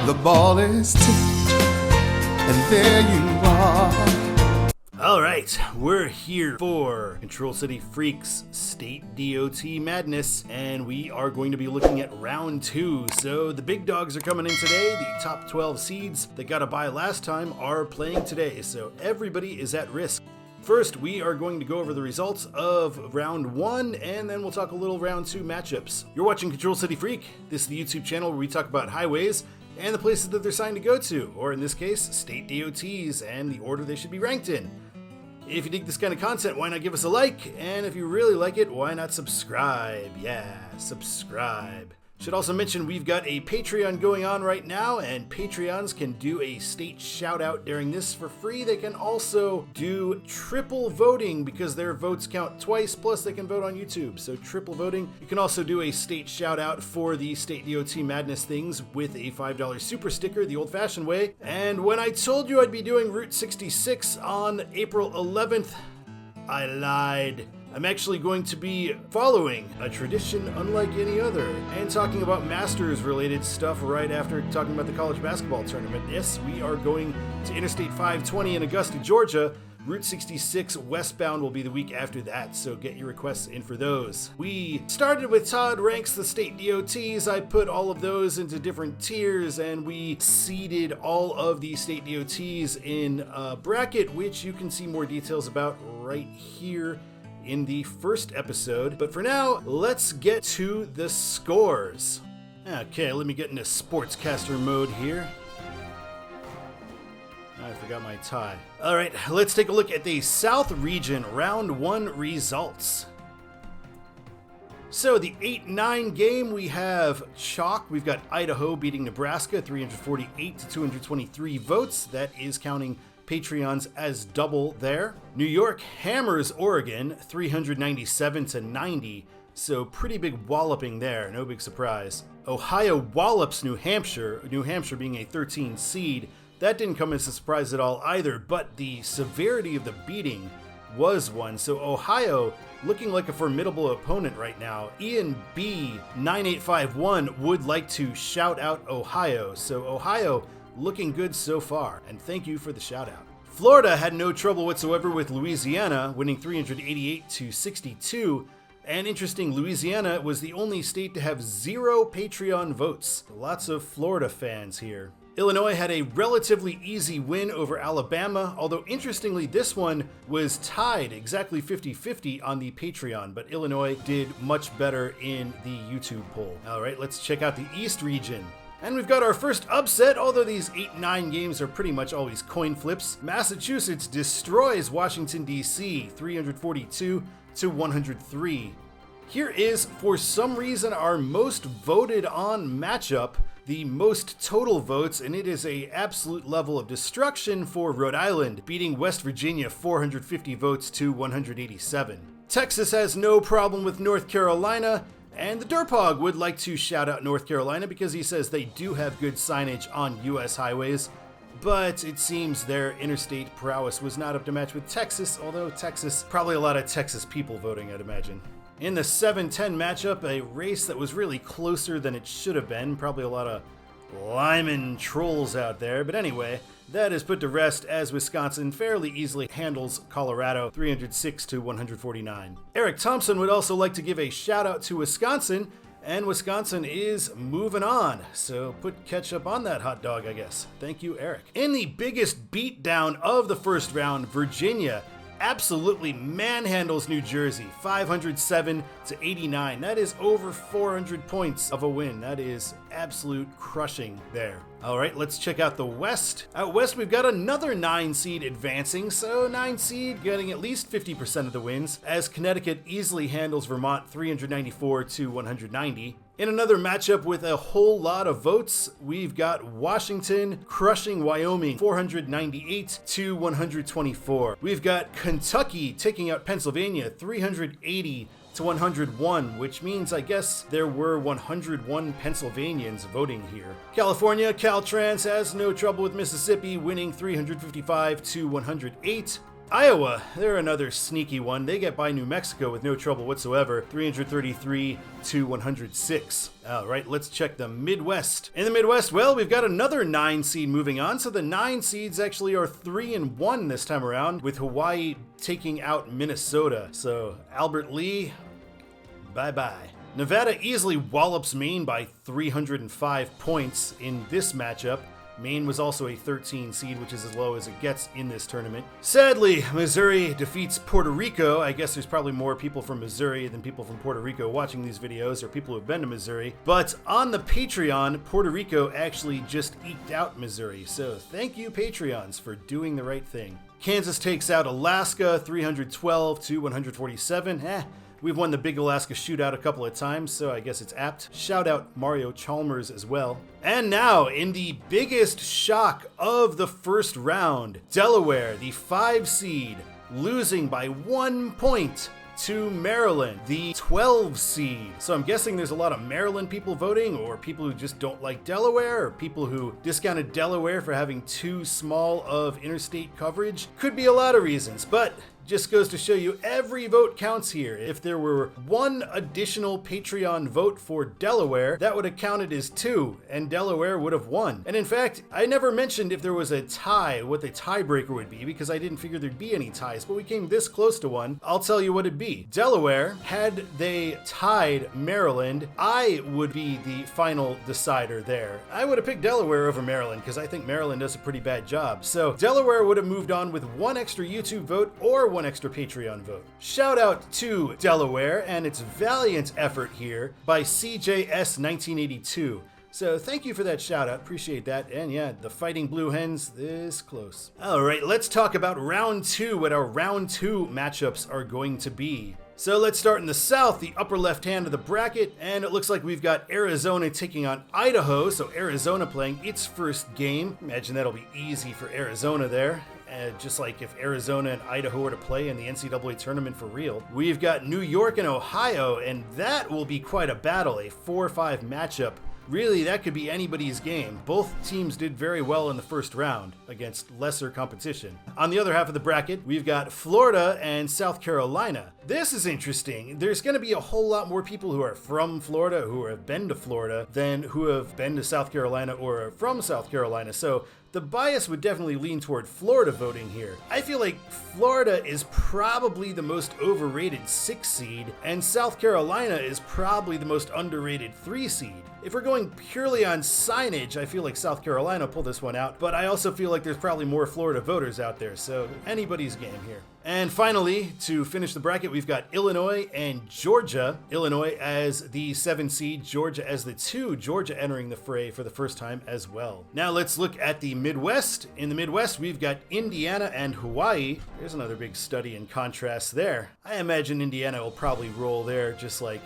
The ball is tipped, and there you are. Alright, we're here for Control City Freaks State DOT Madness, and we are going to be looking at round 2. So the big dogs are coming in today. The top 12 seeds that got a bye last time are playing today, so everybody is at risk. First, we are going to go over the results of round 1, and then we'll talk a little round 2 matchups. You're watching Control City Freak. This is the YouTube channel where we talk about highways and the places that they're signed to go to, or in this case, state DOTs and the order they should be ranked in. If you dig this kind of content, why not give us a like? And if you really like it, why not subscribe? Yeah, subscribe. Should also mention we've got a Patreon going on right now, and Patreons can do a state shout out during this for free. They can also do triple voting because their votes count twice, plus they can vote on YouTube. So triple voting. You can also do a state shout out for the State DOT Madness things with a $5 super sticker the old fashioned way. And when I told you I'd be doing Route 66 on April 11th, I lied. I'm actually going to be following a tradition unlike any other and talking about Masters related stuff right after talking about the college basketball tournament. Yes, we are going to Interstate 520 in Augusta, Georgia. Route 66 Westbound will be the week after that, so get your requests in for those. We started with Todd Ranks the State DOTs. I put all of those into different tiers, and we seeded all of the State DOTs in a bracket, which you can see more details about right here in the first episode. But for now, let's get to the scores. Okay, let me get into sportscaster mode here. I forgot my tie. Alright, let's take a look at the South Region Round 1 results. So the 8-9 game, we have chalk. We've got Idaho beating Nebraska 348 to 223 votes. That is counting Patreons as double there. New York hammers Oregon 397 to 90, so pretty big walloping there, no big surprise. Ohio wallops New Hampshire being a 13 seed. That didn't come as a surprise at all either, but the severity of the beating was one. So Ohio looking like a formidable opponent right now. Ian B 9851 would like to shout out Ohio. So Ohio looking good so far, and thank you for the shout out. Florida had no trouble whatsoever with Louisiana, winning 388 to 62. And interesting, Louisiana was the only state to have 0 Patreon votes. Lots of Florida fans here. Illinois had a relatively easy win over Alabama, although interestingly this one was tied exactly 50-50 on the Patreon, but Illinois did much better in the YouTube poll. All right, let's check out the East region. And we've got our first upset, although these 8-9 games are pretty much always coin flips. Massachusetts destroys Washington, D.C., 342 to 103. Here is, for some reason, our most voted on matchup, the most total votes, and it is an absolute level of destruction for Rhode Island, beating West Virginia 450 votes to 187. Texas has no problem with North Carolina, and the Derpog would like to shout out North Carolina because he says they do have good signage on US highways, but it seems their interstate prowess was not up to match with Texas, although Texas, probably a lot of Texas people voting, I'd imagine. In the 7-10 matchup, a race that was really closer than it should have been, probably a lot of Lyman trolls out there, but anyway, that is put to rest as Wisconsin fairly easily handles Colorado 306 to 149. Eric Thompson would also like to give a shout out to Wisconsin, and Wisconsin is moving on, so put ketchup on that hot dog, I guess. Thank you, Eric. In the biggest beatdown of the first round, Virginia absolutely manhandles New Jersey 507 to 89. That is over 400 points of a win. That is absolute crushing there. All right, let's check out the West. Out West, we've got another 9 seed advancing, so 9 seed getting at least 50% of the wins, as Connecticut easily handles Vermont 394 to 190. In another matchup with a whole lot of votes, we've got Washington crushing Wyoming 498 to 124. We've got Kentucky taking out Pennsylvania 380 to 101, which means I guess there were 101 Pennsylvanians voting here. California, Caltrans has no trouble with Mississippi, winning 355 to 108. Iowa, they're another sneaky one. They get by New Mexico with no trouble whatsoever, 333 to 106. All right, let's check the Midwest. In the Midwest, well, we've got another 9 seed moving on. So the 9 seeds actually are 3-1 this time around, with Hawaii taking out Minnesota. So Albert Lee, bye-bye. Nevada easily wallops Maine by 305 points in this matchup. Maine was also a 13 seed, which is as low as it gets in this tournament. Sadly, Missouri defeats Puerto Rico. I guess there's probably more people from Missouri than people from Puerto Rico watching these videos, or people who have been to Missouri. But on the Patreon, Puerto Rico actually just eked out Missouri. So thank you, Patreons, for doing the right thing. Kansas takes out Alaska, 312 to 147. We've won the Big Alaska Shootout a couple of times, so I guess it's apt. Shout out Mario Chalmers as well. And now, in the biggest shock of the first round, Delaware, the 5 seed, losing by 1 point to Maryland, the 12 seed. So I'm guessing there's a lot of Maryland people voting, or people who just don't like Delaware, or people who discounted Delaware for having too small of interstate coverage. Could be a lot of reasons, but just goes to show you every vote counts here. If there were 1 additional Patreon vote for Delaware, that would have counted as 2, and Delaware would have won. And in fact, I never mentioned if there was a tie, what the tiebreaker would be, because I didn't figure there'd be any ties, but we came this close to one. I'll tell you what it'd be. Delaware, had they tied Maryland, I would be the final decider there. I would have picked Delaware over Maryland, because I think Maryland does a pretty bad job. So Delaware would have moved on with 1 extra YouTube vote, or 1 extra Patreon vote. Shout out to Delaware and its valiant effort here by CJS 1982. So thank you for that shout out, appreciate that. And yeah, the Fighting Blue Hens this close. All right, let's talk about round 2, what our round 2 matchups are going to be. So let's start in the South, the upper left hand of the bracket, and it looks like we've got Arizona taking on Idaho, so Arizona playing its first game. Imagine that'll be easy for Arizona there. Just like if Arizona and Idaho were to play in the NCAA tournament for real. We've got New York and Ohio, and that will be quite a battle, a 4-5 matchup. Really, that could be anybody's game. Both teams did very well in the first round against lesser competition. On the other half of the bracket, we've got Florida and South Carolina. This is interesting. There's going to be a whole lot more people who are from Florida, who have been to Florida, than who have been to South Carolina or are from South Carolina. So the bias would definitely lean toward Florida voting here. I feel like Florida is probably the most overrated 6 seed, and South Carolina is probably the most underrated 3 seed. If we're going purely on signage, I feel like South Carolina pulled this one out, but I also feel like there's probably more Florida voters out there, so anybody's game here. And finally, to finish the bracket, we've got Illinois and Georgia. Illinois as the 7 seed, Georgia as the 2, Georgia entering the fray for the first time as well. Now let's look at the Midwest. In the Midwest, we've got Indiana and Hawaii. There's another big study in contrast there. I imagine Indiana will probably roll there just like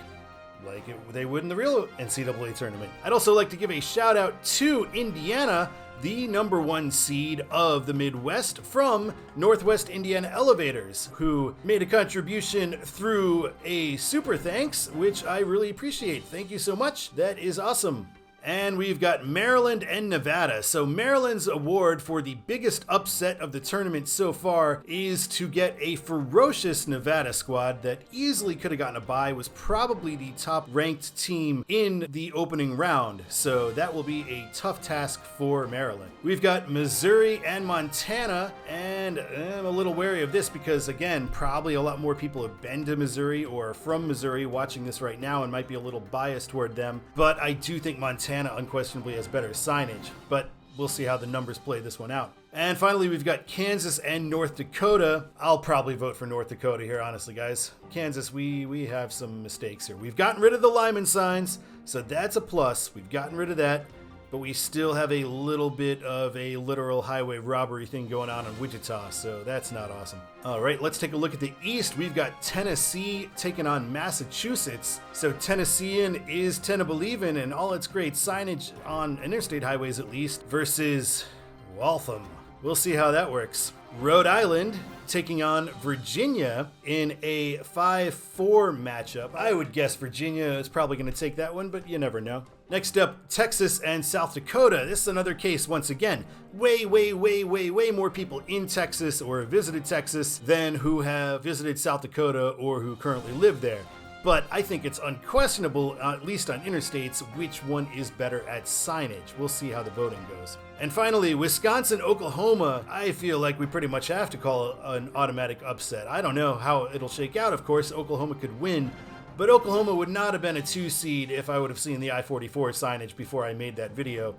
they would in the real NCAA tournament. I'd also like to give a shout out to Indiana, the number 1 seed of the Midwest, from Northwest Indiana Elevators, who made a contribution through a super thanks, which I really appreciate. Thank you so much. That is awesome. And we've got Maryland and Nevada. So Maryland's award for the biggest upset of the tournament so far is to get a ferocious Nevada squad that easily could have gotten a bye, was probably the top ranked team in the opening round. So that will be a tough task for Maryland. We've got Missouri and Montana, and I'm a little wary of this because, again, probably a lot more people have been to Missouri or are from Missouri watching this right now and might be a little biased toward them. But I do think Montana unquestionably has better signage, but we'll see how the numbers play this one out. And finally, we've got Kansas and North Dakota. I'll probably vote for North Dakota here, honestly, guys. Kansas, we have some mistakes here. We've gotten rid of the Lyman signs, so that's a plus. We've gotten rid of that, but we still have a little bit of a literal highway robbery thing going on in Wichita, so that's not awesome. All right, let's take a look at the East. We've got Tennessee taking on Massachusetts. So Tennessean is Tennabelievin' and all its great signage on interstate highways at least, versus Waltham. We'll see how that works. Rhode Island taking on Virginia in a 5-4 matchup. I would guess Virginia is probably going to take that one, but you never know. Next up, Texas and South Dakota. This is another case, once again, way more people in Texas or have visited Texas than who have visited South Dakota or who currently live there. But I think it's unquestionable, at least on Interstates, which one is better at signage. We'll see how the voting goes. And finally, Wisconsin, Oklahoma. I feel like we pretty much have to call an automatic upset. I don't know how it'll shake out. Of course, Oklahoma could win, but Oklahoma would not have been a 2 seed if I would have seen the I-44 signage before I made that video.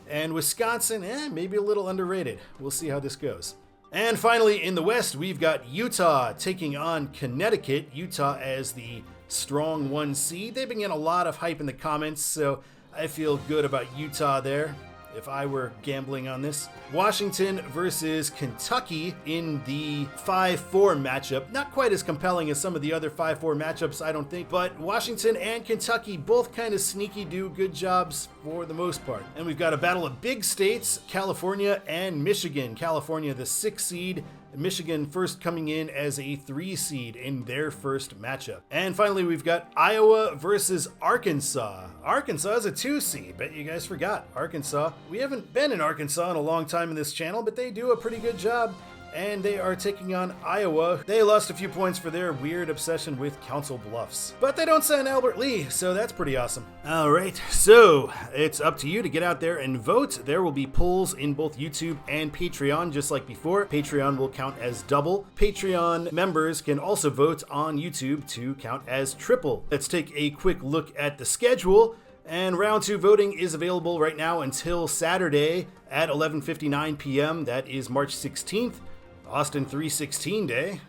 And Wisconsin, maybe a little underrated. We'll see how this goes. And finally, in the West, we've got Utah taking on Connecticut. Utah as the strong 1 seed. They've been getting a lot of hype in the comments, so I feel good about Utah there if I were gambling on this. Washington versus Kentucky in the 5-4 matchup. Not quite as compelling as some of the other 5-4 matchups, I don't think, but Washington and Kentucky both kind of sneaky do good jobs for the most part. And we've got a battle of big states, California and Michigan. California, the 6 seed, Michigan first coming in as a 3 seed in their first matchup. And finally, we've got Iowa versus Arkansas. Arkansas is a 2 seed. Bet you guys forgot Arkansas. We haven't been in Arkansas in a long time in this channel, but they do a pretty good job. And they are taking on Iowa. They lost a few points for their weird obsession with Council Bluffs. But they don't send Albert Lee, so that's pretty awesome. All right, so it's up to you to get out there and vote. There will be polls in both YouTube and Patreon, just like before. Patreon will count as double. Patreon members can also vote on YouTube to count as triple. Let's take a quick look at the schedule. And round 2 voting is available right now until Saturday at 11:59 p.m. That is March 16th. Austin 316 Day.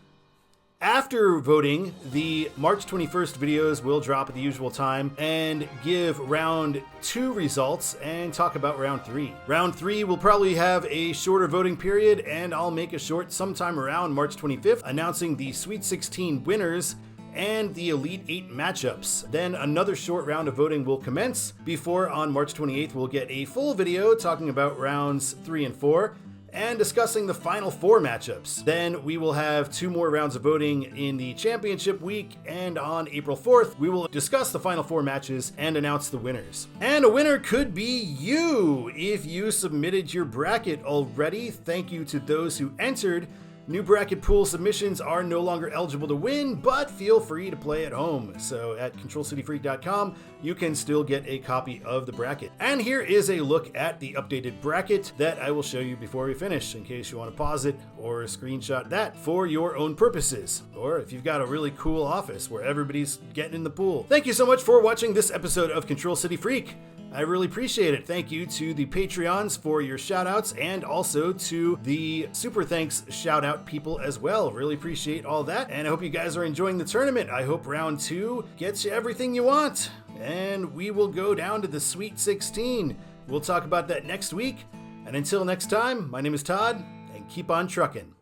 After voting, the March 21st videos will drop at the usual time and give round 2 results and talk about round 3. Round 3 will probably have a shorter voting period, and I'll make a short sometime around March 25th announcing the Sweet 16 winners and the Elite 8 matchups. Then another short round of voting will commence before on March 28th we'll get a full video talking about rounds 3 and 4 and discussing the final 4 matchups. Then we will have 2 more rounds of voting in the championship week, and on April 4th, we will discuss the final 4 matches and announce the winners. And a winner could be you if you submitted your bracket already. Thank you to those who entered. New bracket pool submissions are no longer eligible to win, but feel free to play at home. So at controlcityfreak.com, you can still get a copy of the bracket. And here is a look at the updated bracket that I will show you before we finish, in case you want to pause it or screenshot that for your own purposes, or if you've got a really cool office where everybody's getting in the pool. Thank you so much for watching this episode of Control City Freak. I really appreciate it. Thank you to the Patreons for your shout-outs, and also to the Super Thanks shout-out people as well. Really appreciate all that, and I hope you guys are enjoying the tournament. I hope round 2 gets you everything you want, and we will go down to the Sweet 16. We'll talk about that next week, and until next time, my name is Todd, and keep on trucking.